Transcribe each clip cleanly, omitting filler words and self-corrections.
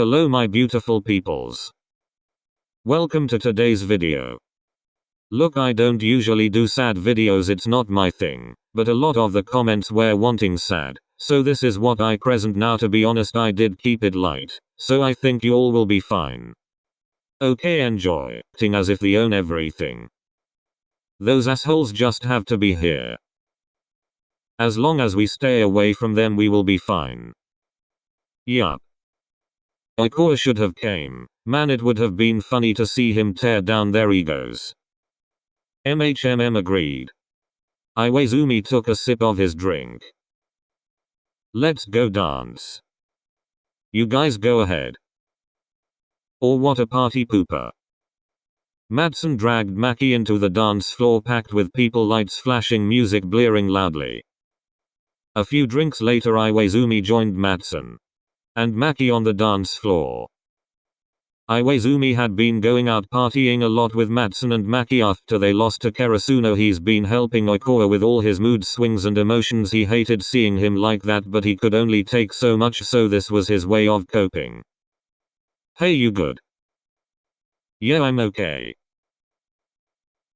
Hello my beautiful peoples. Welcome to today's video. Look, I don't usually do sad videos, it's not my thing, but a lot of the comments were wanting sad, so this is what I present now. To be honest, I did keep it light, so I think you all will be fine. Okay, enjoy, acting as if they own everything. Those assholes just have to be here. As long as we stay away from them we will be fine. Yup. Oikawa should have came. Man, it would have been funny to see him tear down their egos. Agreed. Iwaizumi took a sip of his drink. Let's go dance. You guys go ahead. Or what a party pooper. Madsen dragged Maki into the dance floor packed with people, lights flashing, music blaring loudly. A few drinks later Iwaizumi joined Madsen and Maki on the dance floor. Iwaizumi had been going out partying a lot with Madsen and Maki after they lost to Karasuno. He's been helping Oikawa with all his mood swings and emotions. He hated seeing him like that, but he could only take so much, so this was his way of coping. Hey, you good? Yeah, I'm okay.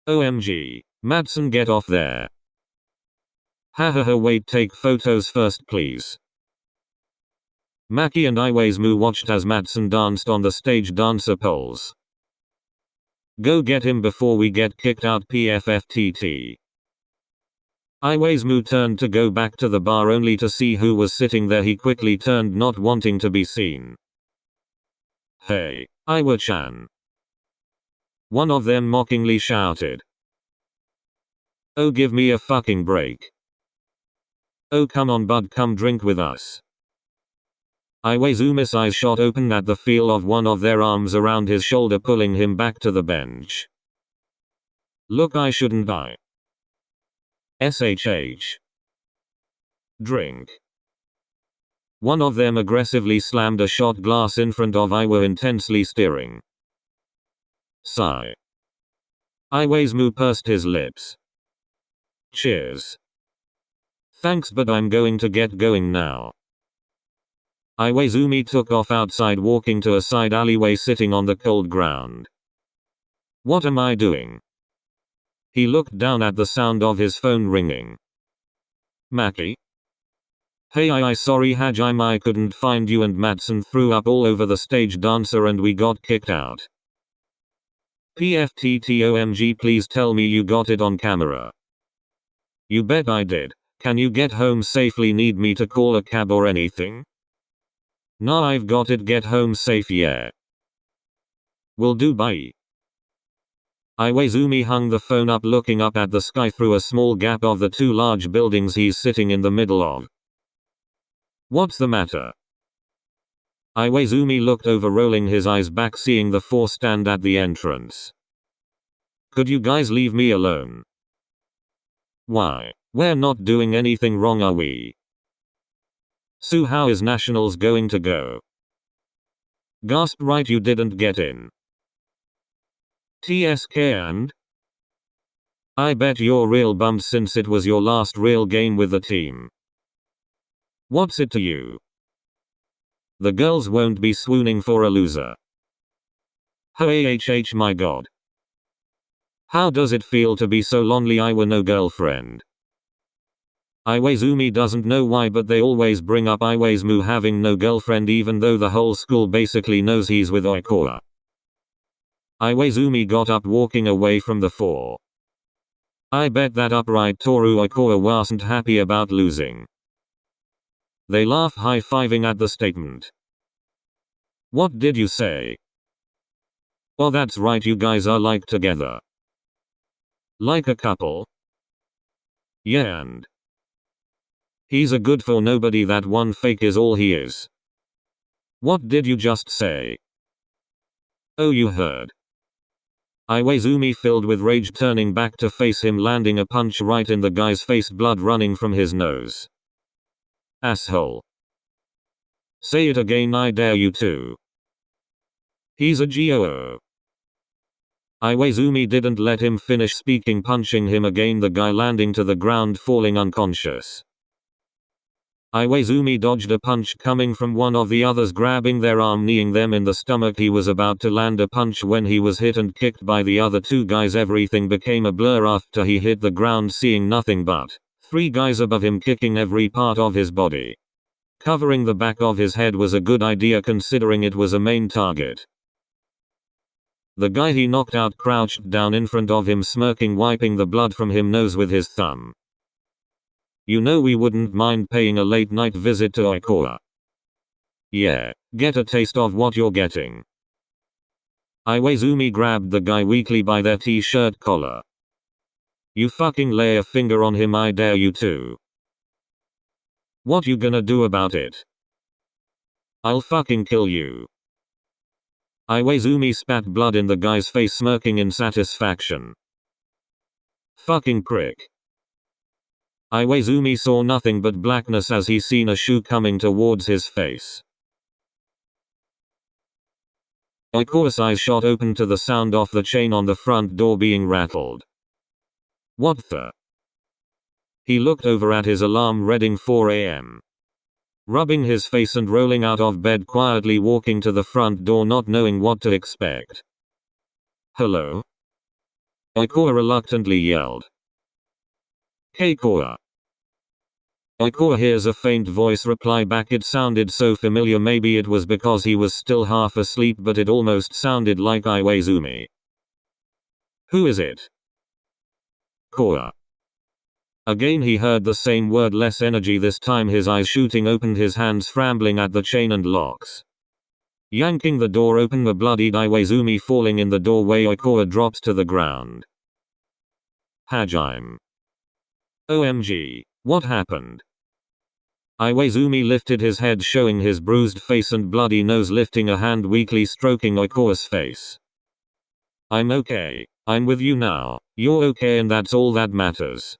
OMG. Madsen, get off there. Hahaha, wait, take photos first please. Maki and Iwaizumi watched as Madsen danced on the stage dancer poles. Go get him before we get kicked out, PFFTT. Iwaizumi turned to go back to the bar only to see who was sitting there. He quickly turned, not wanting to be seen. Hey, Iwa-chan. One of them mockingly shouted. Oh, give me a fucking break. Oh, come on bud, come drink with us. Iwaizumi's eyes shot open at the feel of one of their arms around his shoulder, pulling him back to the bench. Look, I shouldn't die. SHH. Drink. One of them aggressively slammed a shot glass in front of Iwa, intensely steering. Sigh. Iwaizumi pursed his lips. Cheers. Thanks, but I'm going to get going now. Iwaizumi took off outside, walking to a side alleyway, sitting on the cold ground. What am I doing? He looked down at the sound of his phone ringing. Maki? Hey, sorry Hajime, I couldn't find you and Madsen threw up all over the stage dancer and we got kicked out. PFTTOMG, please tell me you got it on camera. You bet I did. Can you get home safely? Need me to call a cab or anything? Nah, I've got it, get home safe, yeah. Will do, bye. Iwaizumi hung the phone up, looking up at the sky through a small gap of the two large buildings he's sitting in the middle of. What's the matter? Iwaizumi looked over, rolling his eyes back, seeing the four stand at the entrance. Could you guys leave me alone? Why? We're not doing anything wrong, are we? So how is Nationals going to go? Gasp, right, you didn't get in. TSK and? I bet you're real bummed since it was your last real game with the team. What's it to you? The girls won't be swooning for a loser. HHH, my god. How does it feel to be so lonely? Iwa no girlfriend. Iwaizumi doesn't know why, but they always bring up Iwaizumi having no girlfriend, even though the whole school basically knows he's with Oikawa. Iwaizumi got up, walking away from the four. I bet that upright Toru Oikawa wasn't happy about losing. They laugh, high-fiving at the statement. What did you say? Oh, that's right, you guys are like together. Like a couple? Yeah, and he's a good for nobody, that one fake is all he is. What did you just say? Oh, you heard. Iwaizumi, filled with rage, turning back to face him, landing a punch right in the guy's face, blood running from his nose. Asshole. Say it again, I dare you to. He's a GOO. Iwaizumi didn't let him finish speaking, punching him again, the guy landing to the ground, falling unconscious. Iwaizumi dodged a punch coming from one of the others, grabbing their arm, kneeing them in the stomach. He was about to land a punch when he was hit and kicked by the other two guys. Everything became a blur after he hit the ground, seeing nothing but three guys above him kicking every part of his body. Covering the back of his head was a good idea considering it was a main target. The guy he knocked out crouched down in front of him, smirking, wiping the blood from his nose with his thumb. You know, we wouldn't mind paying a late night visit to Oikawa. Yeah, get a taste of what you're getting. Iwaizumi grabbed the guy weakly by their t-shirt collar. You fucking lay a finger on him, I dare you to. What you gonna do about it? I'll fucking kill you. Iwaizumi spat blood in the guy's face, smirking in satisfaction. Fucking prick. Iwaizumi saw nothing but blackness as he seen a shoe coming towards his face. Oikawa's eyes shot open to the sound of the chain on the front door being rattled. What the? He looked over at his alarm reading 4 a.m. Rubbing his face and rolling out of bed, quietly walking to the front door, not knowing what to expect. Hello? Oikawa reluctantly yelled. Keikoa. Oikawa hears a faint voice reply back. It sounded so familiar. Maybe it was because he was still half asleep, but it almost sounded like Iwaizumi. Who is it? Koa. Again he heard the same word, less energy this time, his eyes shooting open, his hands scrambling at the chain and locks. Yanking the door open, a bloodied Iwaizumi falling in the doorway. Oikawa drops to the ground. Hajime. OMG. What happened? Iwaizumi lifted his head, showing his bruised face and bloody nose, lifting a hand weakly stroking Oikawa's face. I'm okay. I'm with you now. You're okay, and that's all that matters.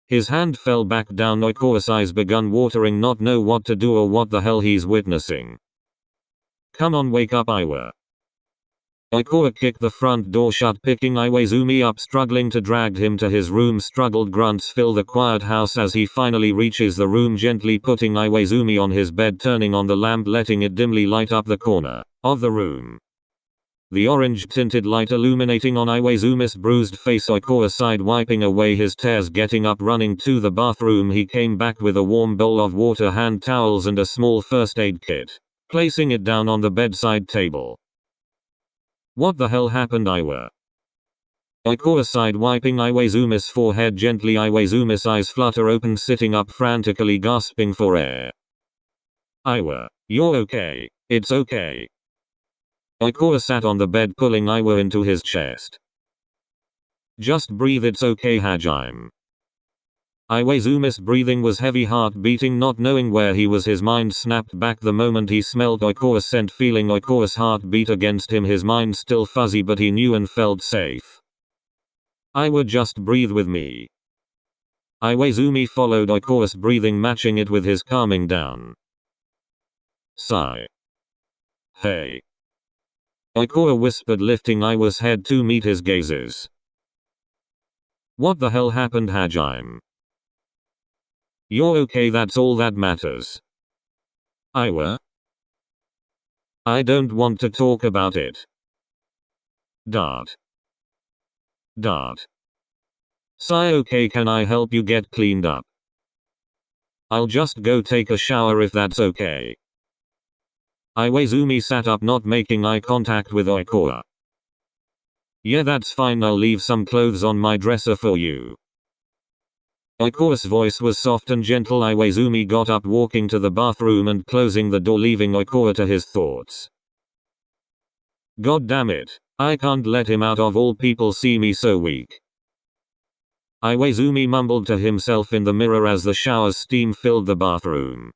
His hand fell back down. Oikawa's eyes begun watering, not know what to do or what the hell he's witnessing. Come on, wake up, Iwa. Oikawa kicked the front door shut, picking Iwaizumi up, struggling to drag him to his room. Struggled grunts fill the quiet house as he finally reaches the room, gently putting Iwaizumi on his bed, turning on the lamp, letting it dimly light up the corner of the room. The orange-tinted light illuminating on Iwaizumi's bruised face. Oikawa sighed, wiping away his tears, getting up, running to the bathroom. He came back with a warm bowl of water, hand towels, and a small first aid kit, placing it down on the bedside table. What the hell happened, Iwa? Oikawa sighed, wiping Iwaizumi's forehead gently. Iwaizumi's eyes flutter open, sitting up frantically, gasping for air. Iwa, you're okay. It's okay. Oikawa sat on the bed, pulling Iwa into his chest. Just breathe, it's okay, Hajime. Iwaizumi's breathing was heavy, heart beating, not knowing where he was. His mind snapped back the moment he smelled Oikawa's scent, feeling Oikawa's heart beat against him. His mind still fuzzy, but he knew and felt safe. Iwa, just breathe with me. Iwaizumi followed Oikawa's breathing, matching it with his, calming down. Sigh. Hey. Oikawa whispered, lifting Iwa's head to meet his gazes. What the hell happened, Hajime? You're okay, that's all that matters. Iwa? I don't want to talk about it. Dart. Sigh. Okay, can I help you get cleaned up? I'll just go take a shower if that's okay. Iwaizumi sat up, not making eye contact with Oikawa. Yeah, that's fine, I'll leave some clothes on my dresser for you. Oikawa's voice was soft and gentle. Iwaizumi got up, walking to the bathroom and closing the door, leaving Oikawa to his thoughts. God damn it. I can't let him out of all people see me so weak. Iwaizumi mumbled to himself in the mirror as the shower's steam filled the bathroom.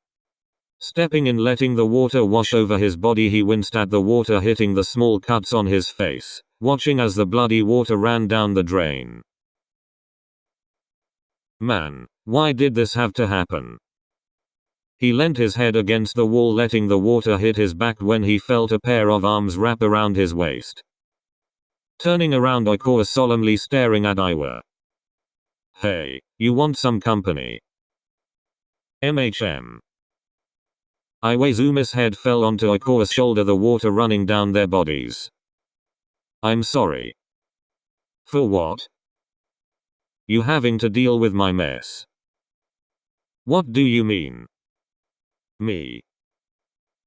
Stepping in, letting the water wash over his body, he winced at the water hitting the small cuts on his face, watching as the bloody water ran down the drain. Man, why did this have to happen? He leant his head against the wall, letting the water hit his back when he felt a pair of arms wrap around his waist. Turning around, Oikawa solemnly staring at Iwa. Hey, you want some company? MHM. Iwaizumi's head fell onto Oikawa's shoulder, the water running down their bodies. I'm sorry. For what? You having to deal with my mess. What do you mean? Me.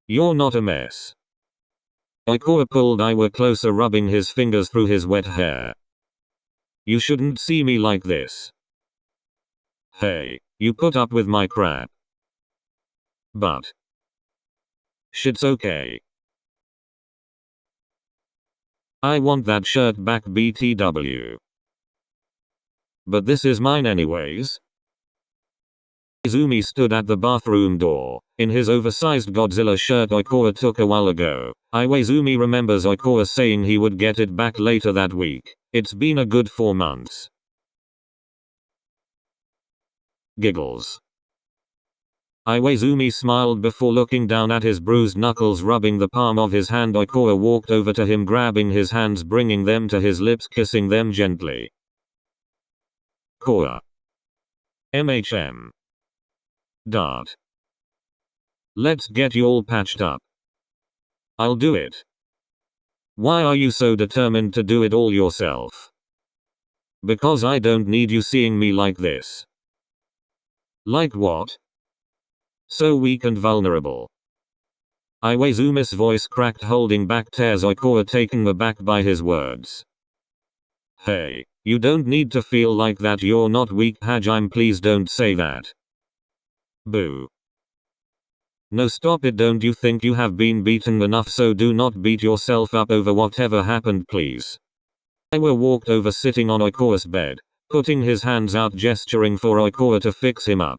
You're not a mess. Oikawa pulled Iwa closer, rubbing his fingers through his wet hair. You shouldn't see me like this. Hey, you put up with my crap. But shit's okay. I want that shirt back, BTW. But this is mine anyways. Iwaizumi stood at the bathroom door, in his oversized Godzilla shirt Oikawa took a while ago. Iwaizumi remembers Oikawa saying he would get it back later that week. It's been a good 4 months. Giggles. Iwaizumi smiled before looking down at his bruised knuckles, rubbing the palm of his hand. Oikawa walked over to him, grabbing his hands, bringing them to his lips, kissing them gently. Koa. MHM. Dart. Let's get you all patched up. I'll do it. Why are you so determined to do it all yourself? Because I don't need you seeing me like this. Like what? So weak and vulnerable. Iwaizumi's voice cracked, holding back tears. Oikawa taken aback by his words. Hey, you don't need to feel like that. You're not weak, Hajime. Please don't say that. Boo. No, stop it. Don't you think you have been beaten enough? So do not beat yourself up over whatever happened, please. Iwa walked over, sitting on Oikawa's bed, putting his hands out, gesturing for Oikawa to fix him up.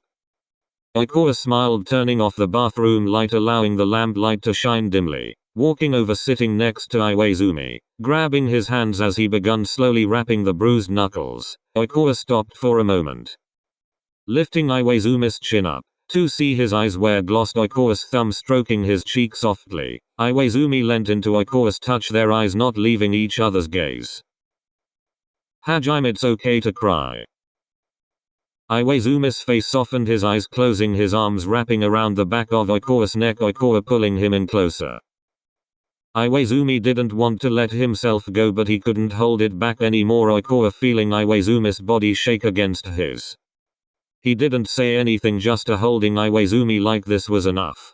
Oikawa smiled, turning off the bathroom light, allowing the lamp light to shine dimly. Walking over, sitting next to Iwaizumi, grabbing his hands as he began slowly wrapping the bruised knuckles, Oikawa stopped for a moment. Lifting Iwaizumi's chin up to see his eyes where glossed, Oikawa's thumb stroking his cheek softly. Iwaizumi leant into Oikawa's touch, their eyes not leaving each other's gaze. Hajime, it's okay to cry. Iwaizumi's face softened, his eyes closing, his arms wrapping around the back of Oikawa's neck, Oikawa pulling him in closer. Iwaizumi didn't want to let himself go, but he couldn't hold it back anymore. Oikawa feeling Iwaizumi's body shake against his. He didn't say anything, just holding Iwaizumi like this was enough.